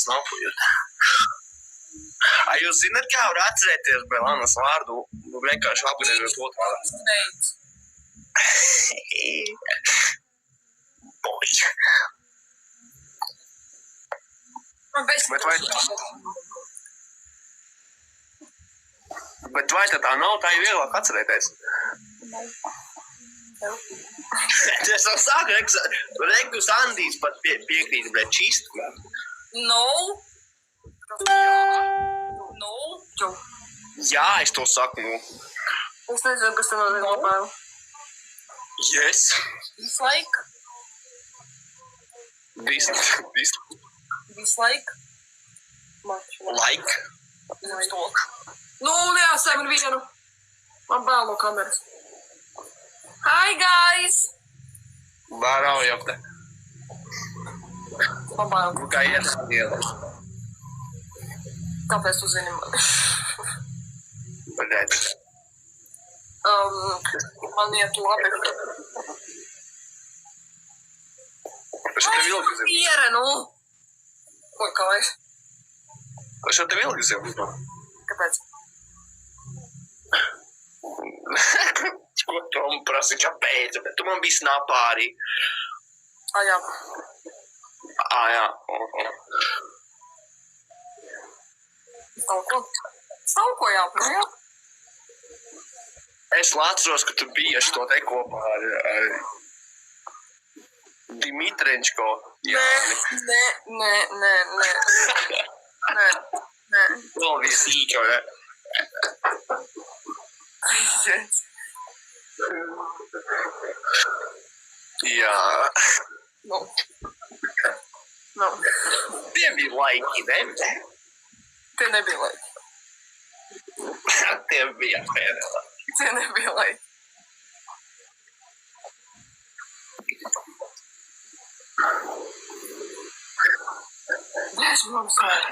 snopojot. Jūs zināt, kā var atcerēties Belanas vārdu, vienkārši apgriežot otrā? Boļ. Bet vai tā nav, tā ir vieglāk atcerēties? Es jau sāku, Rekus Andijs pat piekrīt, bet čist. No. Jā, es to saku, nu. Es nezinu, kas tā nozīmē labāk. Yes. Dislike. Dislike. Like. Stalk. 0,71. Man bail no kameras. Hi, guys! Bārau jau te. Man bail. Kā iet ielas. Kāpēc tu zini man? Pagaidu. Man iet labi. Es tev ilgi zinu. Iere, nu! Ko, kājas? Es tev ilgi zinu. Kāpēc? Ko Tom prasi, kāpēc? Bet tu man biji snapā arī. Jā. Jā. Stalkojām, nu jā. Es atceros, ka tu biji to te kopā ar Dimitrenčko. Nē. Vēl bija sīķo, ne? Jā. No. Tie bija laiki, ne? Tie nebija laiki. Tie bija pēdējā. Tie nebija laiki. Esmu man sāri.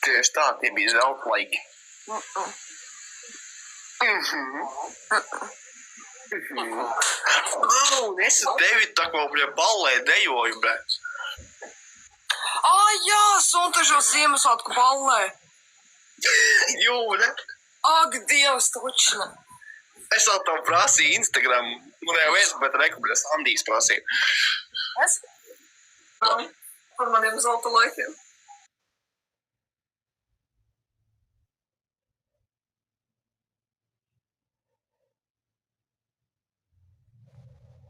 Tieši tā, tie bija zelta laiki. Es tevi tā kā pie ballē dejoju, bet... Jā, Suntažos Ziemassvētku ballē. Jū, ne? Ak, Dievs, točna. Es vēl tev prasīju Instagram. Nu, jau es, bet rekomendēs Andijs prasīju. Es? Par maniem zelta laikiem.